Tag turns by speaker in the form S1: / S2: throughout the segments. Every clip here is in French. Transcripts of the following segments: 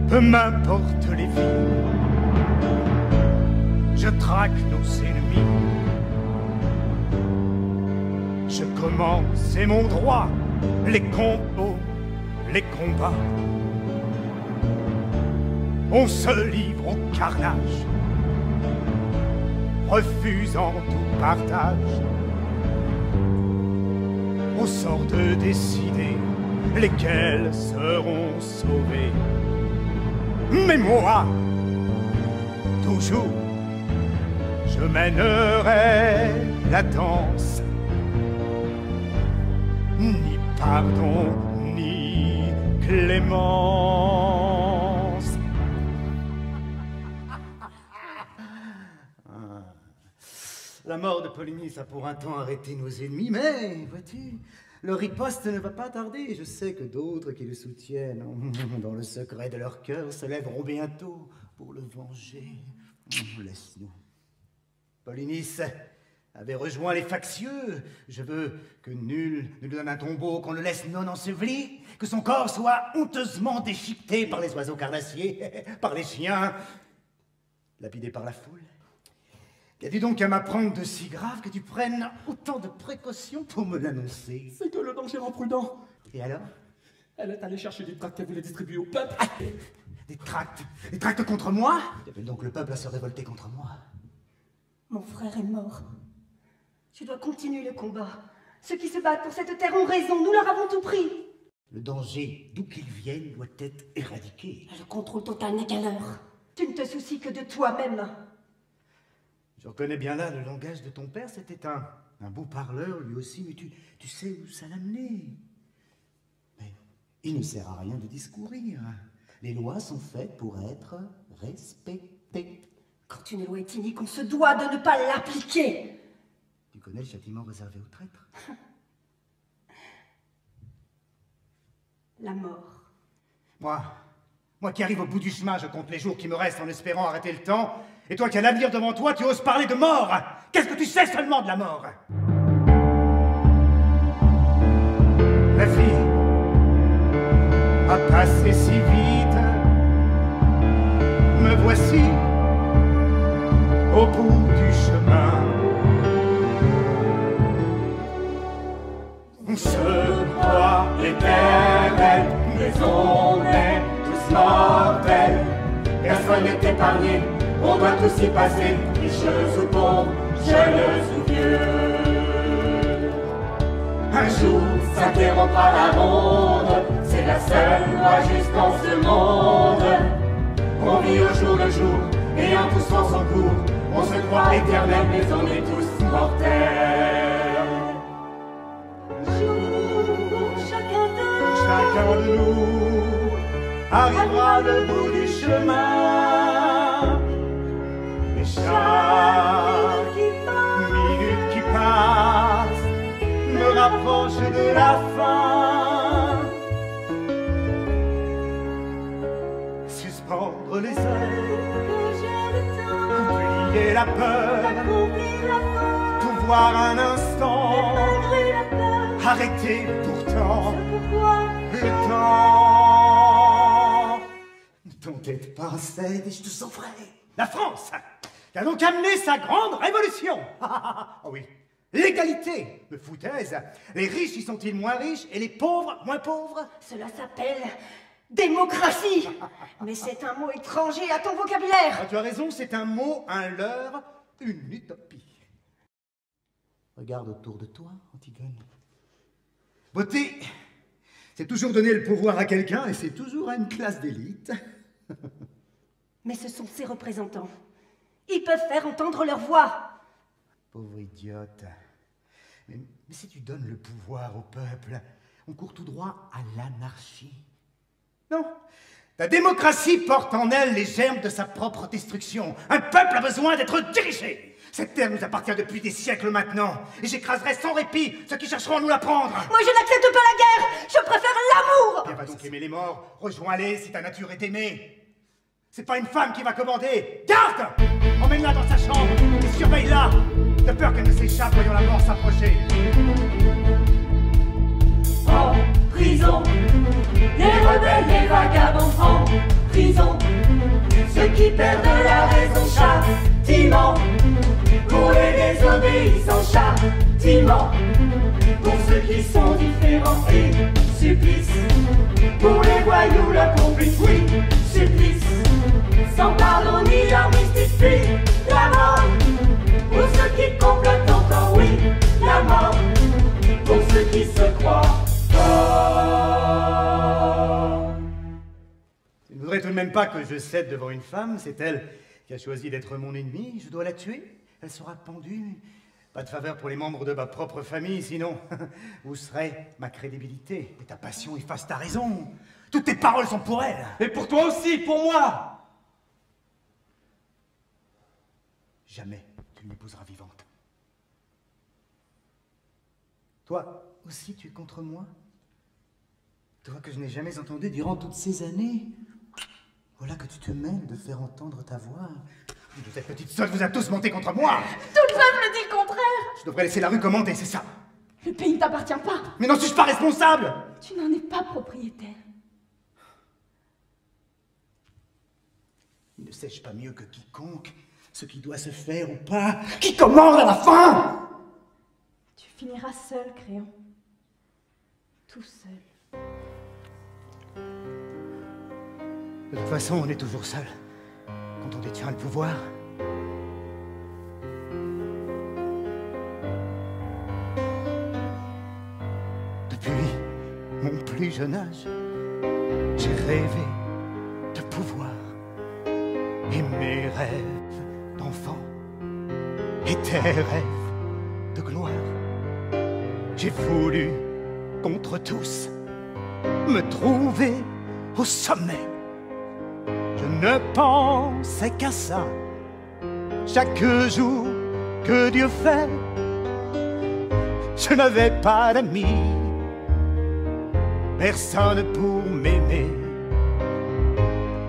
S1: peu m'importe les vies, je traque nos ennemis. Je commence, c'est mon droit, les combos, les combats. On se livre au carnage, refusant tout partage. Au sort de décider lesquels seront sauvés. Mais moi, toujours, je mènerai la danse. Ni pardon, ni clémence.
S2: La mort de Polynice a pour un temps arrêté nos ennemis, mais, vois-tu, le riposte ne va pas tarder. Je sais que d'autres qui le soutiennent, dans le secret de leur cœur, se lèveront bientôt pour le venger. Laisse-nous. Polynice avait rejoint les factieux. Je veux que nul ne lui donne un tombeau, qu'on le laisse non enseveli, que son corps soit honteusement déchiqueté par les oiseaux carnassiers, par les chiens, lapidé par la foule. Qu'as-tu donc à m'apprendre de si grave que tu prennes autant de précautions pour me l'annoncer?
S3: C'est que le danger rend prudent.
S2: Et alors?
S3: Elle est allée chercher des tracts qu'elle voulait distribuer au peuple.
S2: Ah, des tracts? Des tracts contre moi? Tu appelles donc le peuple à se révolter contre moi?
S4: Mon frère est mort. Je dois continuer le combat. Ceux qui se battent pour cette terre ont raison, nous leur avons tout pris.
S2: Le danger, d'où qu'il vienne, doit être éradiqué.
S4: Le contrôle total n'est qu'à l'heure. Tu ne te soucies que de toi-même.
S2: Je reconnais bien là le langage de ton père, c'était un beau parleur lui aussi, mais tu sais où ça l'amenait. Mais il ne sert à rien de discourir. Les lois sont faites pour être respectées.
S4: Quand une loi est inique, on se doit de ne pas l'appliquer.
S2: Tu connais le châtiment réservé aux traîtres?
S4: La mort.
S1: Moi qui arrive au bout du chemin, je compte les jours qui me restent en espérant arrêter le temps. Et toi qui as l'avenir devant toi, tu oses parler de mort. Qu'est-ce que tu sais seulement de la mort? La vie a passé si vite. Me voici au bout du chemin. On se croit éternel, mais on est tous mortels. Personne n'est épargné. On doit tous y passer, riches ou pauvres, jeunes ou vieux. Un jour s'interrompra la ronde, c'est la seule loi juste en ce monde. On vit au jour le jour, et en tous en son cours, on se croit éternel, mais on est tous mortels.
S4: Un jour,
S1: Chacun de nous arrivera le bout du chemin. Chaque minute qui passe me rapproche de la fin. Suspendre les heures, oublier la peur, pouvoir un instant, arrêter pourtant le temps.
S2: Ton tête pincée et je te sauverai.
S1: La France qui a donc amené sa grande révolution. Oh oui, l'égalité, me foutaise. Les riches y sont-ils moins riches et les pauvres moins pauvres?
S4: Cela s'appelle démocratie. Mais c'est un mot étranger à ton vocabulaire.
S1: Ah, tu as raison, c'est un mot, un leurre, une utopie.
S2: Regarde autour de toi, Antigone.
S1: Beauté, c'est toujours donner le pouvoir à quelqu'un et c'est toujours à une classe d'élite.
S4: Mais ce sont ses représentants. Ils peuvent faire entendre leur voix.
S2: Pauvre idiote. Mais si tu donnes le pouvoir au peuple, on court tout droit à l'anarchie.
S1: Non, la démocratie porte en elle les germes de sa propre destruction. Un peuple a besoin d'être dirigé. Cette terre nous appartient depuis des siècles maintenant. Et j'écraserai sans répit ceux qui chercheront à nous la prendre.
S4: Moi, je n'accepte pas la guerre. Je préfère l'amour.
S1: Viens, va donc aimer les morts. Rejoins-les si ta nature est aimée. C'est pas une femme qui va commander. Garde! Emmène-la dans sa chambre et surveille-la. De peur qu'elle ne s'échappe, voyant la mort s'approcher.
S5: En prison, les rebelles, les vagabonds. En prison.
S1: prison. Ceux qui perdent la raison, châtiment. Pour les désobéissants, châtiment. Pour ceux qui sont différents, et supplice. Pour les voyous, leurs complices, oui, supplice. Sans pardon ni armistice, puis la mort. Pour ceux qui complotent encore, oui, la mort. Pour ceux qui se croient forts.
S2: Tu ne voudrais tout de même pas que je cède devant une femme? C'est elle qui a choisi d'être mon ennemi. Je dois la tuer. Elle sera pendue. Pas de faveur pour les membres de ma propre famille, sinon où serait ma crédibilité? Et ta passion efface ta raison. Toutes tes paroles sont pour elle.
S3: Et pour toi aussi, pour moi.
S2: Jamais tu ne l'épouseras vivante. Toi aussi, tu es contre moi? Toi que je n'ai jamais entendu durant toutes ces années. Voilà que tu te mêles de faire entendre ta voix. Cette petite sotte vous a tous monté contre moi.
S4: Tout le peuple dit le contraire.
S2: Je devrais laisser la rue commander, c'est ça.
S4: Le pays ne t'appartient pas.
S2: Mais n'en suis-je pas responsable?
S4: Tu n'en es pas propriétaire.
S2: Il ne sais-je pas mieux que quiconque ce qui doit se faire ou pas, qui commande à la fin?
S4: Tu finiras seul, Créon. Tout seul.
S2: De toute façon, on est toujours seul quand on détient le pouvoir. Depuis mon plus jeune âge, j'ai rêvé de pouvoir. Et mes rêves d'enfant étaient rêves de gloire. J'ai voulu, contre tous, me trouver au sommet. Je ne pensais qu'à ça. Chaque jour que Dieu fait, je n'avais pas d'amis, personne pour m'aimer.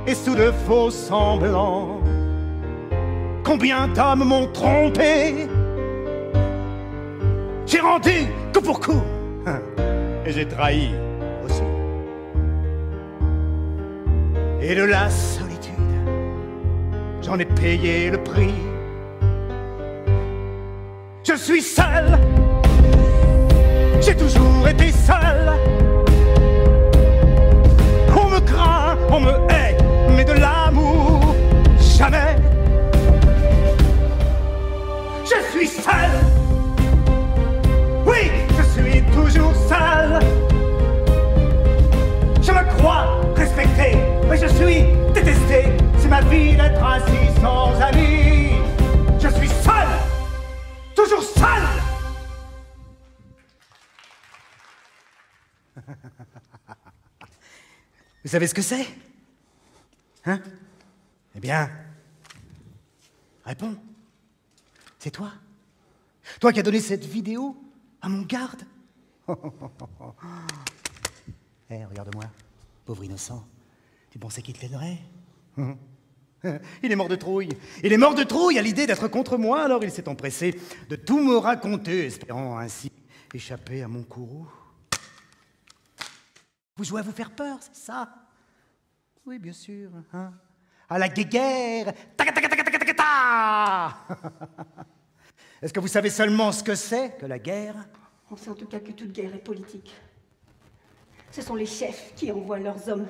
S2: Et sous de faux semblants, combien d'hommes m'ont trompé. J'ai rendu coup pour coup, et j'ai trahi aussi. Et de la solitude, j'en ai payé le prix. Je suis seul, j'ai toujours été seul. On me craint, on me hait, mais de l'amour, jamais. Je suis seul, oui, je suis toujours seul. Je me crois respecté, mais je suis détesté. C'est ma vie d'être ainsi sans amis. Je suis seul, toujours seul. Vous savez ce que c'est? Hein? Eh bien, réponds. C'est toi? Toi qui as donné cette vidéo à mon garde? Eh, regarde-moi, pauvre innocent. Tu pensais qu'il te l'aiderait? Il est mort de trouille. Il est mort de trouille à l'idée d'être contre moi, alors il s'est empressé de tout me raconter, espérant ainsi échapper à mon courroux. Vous jouez à vous faire peur, c'est ça? Oui, bien sûr. Hein? À la guéguerre. Est-ce que vous savez seulement ce que c'est que la guerre?
S4: On sait en tout cas que toute guerre est politique. Ce sont les chefs qui envoient leurs hommes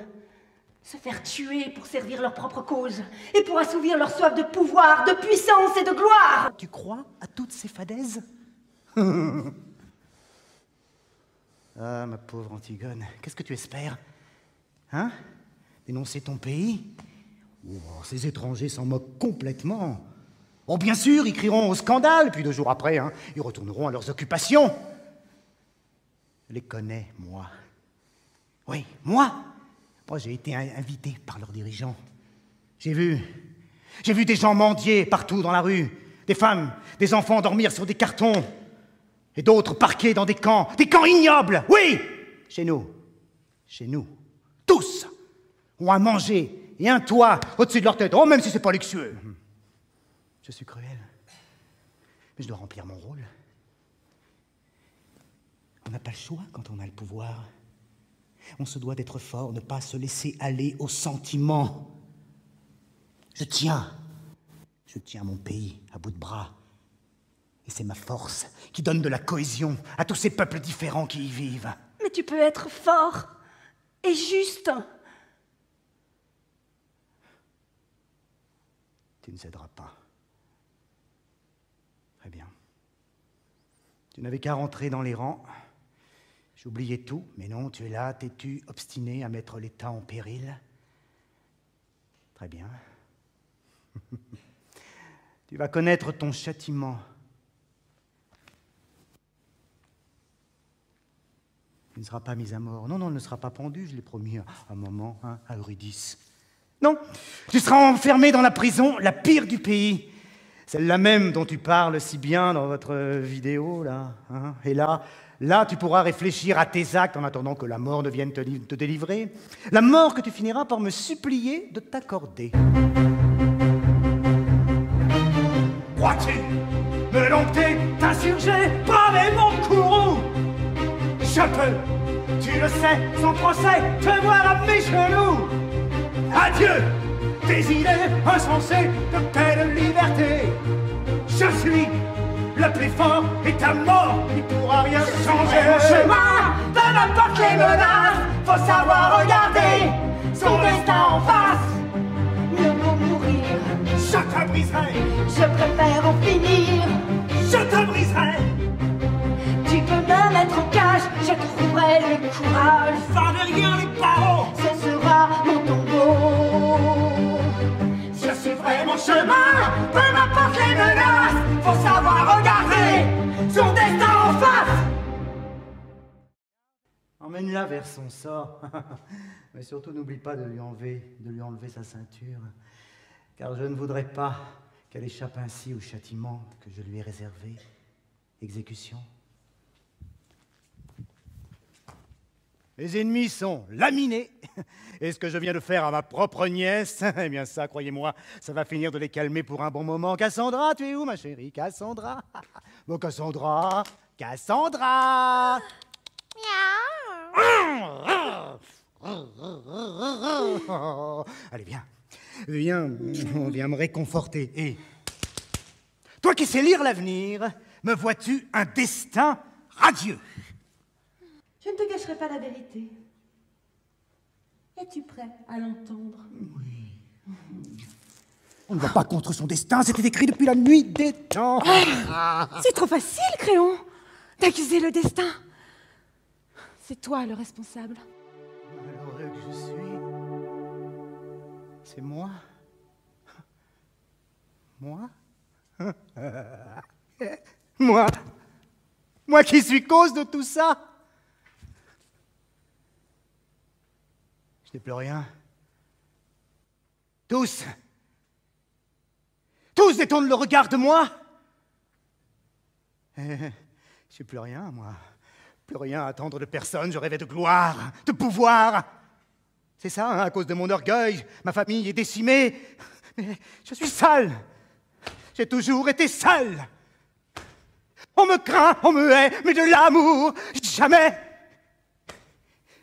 S4: se faire tuer pour servir leur propre cause et pour assouvir leur soif de pouvoir, de puissance et de gloire.
S2: Tu crois à toutes ces fadaises? Ah, ma pauvre Antigone, qu'est-ce que tu espères? Hein? Dénoncer ton pays? Oh, ces étrangers s'en moquent complètement. Oh, bien sûr, ils crieront au scandale, puis 2 jours après, hein, ils retourneront à leurs occupations. Je les connais, moi. Oui, moi. Moi, j'ai été invité par leurs dirigeants. J'ai vu des gens mendier partout dans la rue, des femmes, des enfants dormir sur des cartons, et d'autres parqués dans des camps ignobles, oui! Chez nous, tous ont à manger et un toit au-dessus de leur tête, oh, même si c'est pas luxueux. Je suis cruel, mais je dois remplir mon rôle. On n'a pas le choix quand on a le pouvoir. On se doit d'être fort, ne pas se laisser aller aux sentiments. Je tiens mon pays à bout de bras. Et c'est ma force qui donne de la cohésion à tous ces peuples différents qui y vivent.
S4: Mais tu peux être fort et juste.
S2: Tu ne céderas pas. Très bien. Tu n'avais qu'à rentrer dans les rangs. J'oubliais tout, mais non, tu es là, têtu, obstiné à mettre l'État en péril. Très bien. Tu vas connaître ton châtiment. Tu ne seras pas mis à mort. Non, il ne sera pas pendu, je l'ai promis à un moment, hein, à Eurydice. Non, tu seras enfermé dans la prison, la pire du pays. Celle-là même dont tu parles si bien dans votre vidéo, là. Hein. Et là, tu pourras réfléchir à tes actes en attendant que la mort ne vienne te délivrer. La mort que tu finiras par me supplier de t'accorder.
S3: Crois-tu me dompter, t'insurger, braver mon courroux? Je peux, tu le sais, sans procès, te voir à mes genoux. Adieu, tes idées insensées de paix, de liberté. Je suis le plus fort et ta mort n'y pourra rien changer. Mon chemin, peu n'importe les menaces, faut savoir regarder son destin en face.
S4: Mieux vaut mourir.
S3: Je te briserai,
S4: Je préfère en finir.
S3: je te briserai.
S4: Tu peux me mettre en cage, je trouverai le courage.
S3: Va derrière les barreaux,
S4: Ce sera mon tombeau.
S3: je suivrai mon chemin, peu m'importe les menaces, faut savoir regarder son destin en face.
S2: Emmène-la vers son sort. Mais surtout, n'oublie pas de lui enlever sa ceinture. Car je ne voudrais pas qu'elle échappe ainsi au châtiment que je lui ai réservé. Exécution. Les ennemis sont laminés. Et ce que je viens de faire à ma propre nièce, eh bien ça, croyez-moi, ça va finir de les calmer pour un bon moment. Cassandra, tu es où, ma chérie? Cassandra? Bon, Cassandra? Cassandra! Allez, viens, viens me réconforter. Et toi qui sais lire l'avenir, me vois-tu un destin radieux?
S4: Je ne te cacherai pas la vérité. Es-tu prêt à l'entendre?
S2: On ne va pas contre son destin, c'était écrit depuis la nuit des temps.
S5: C'est trop facile, Créon, d'accuser le destin. C'est toi le responsable.
S2: Malheureux que je suis. C'est moi? Moi? Moi qui suis cause de tout ça? Je n'ai plus rien. Tous détournent le regard de moi. Je n'ai plus rien, moi. Plus rien à attendre de personne. Je rêvais de gloire, de pouvoir. C'est ça, hein, à cause de mon orgueil. Ma famille est décimée. Mais je suis seul. J'ai toujours été seul. On me craint, on me hait, mais de l'amour, jamais.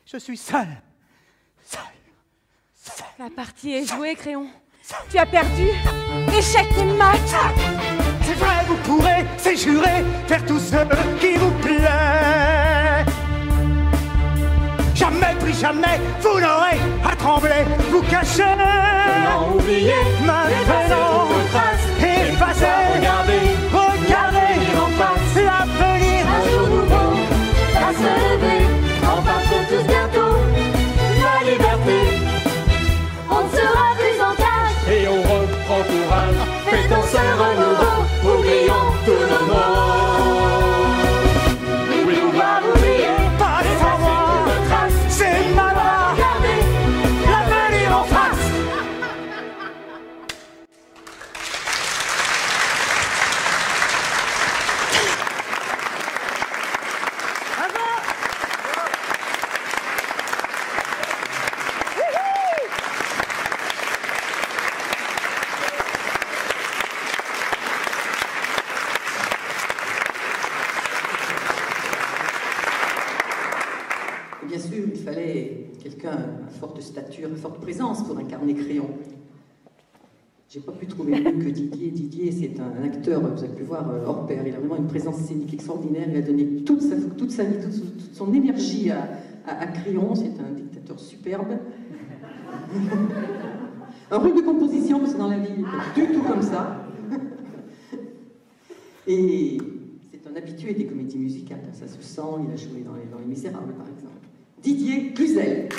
S2: Je suis seul.
S5: La partie est jouée, Créon. Tu as perdu. Échec et mat.
S3: C'est vrai, vous pourrez, c'est juré, faire tout ce qui vous plaît. Jamais, plus jamais, vous n'aurez à trembler, vous cacher.
S1: Maintenant oubliez,
S3: Maintenant, effacez, regardez
S1: en face.
S3: l'avenir.
S1: Un jour nouveau va se lever, enfin pour tous bientôt. La liberté, on ne sera plus en cage. Et on reprend courage, fêtons ce renouveau, oublions tous nos maux. Oui, on va oublier,
S3: Pas sans moi,
S1: nos traces.
S3: c'est ma loi,
S1: Regardez,
S3: l'avenir en face.
S6: Bien sûr, il fallait quelqu'un à forte stature, à forte présence pour incarner Créon. J'ai pas pu trouver mieux que Didier. Didier, c'est un acteur, vous avez pu voir, hors pair. Il a vraiment une présence scénique extraordinaire. Il a donné toute sa vie, toute son énergie à Créon. C'est un dictateur superbe. Un rôle de composition, parce que dans la vie, il n'est pas du tout comme ça. Et c'est un habitué des comédies musicales, ça se sent. Il a joué dans Les Misérables, par exemple. Didier Cluzel.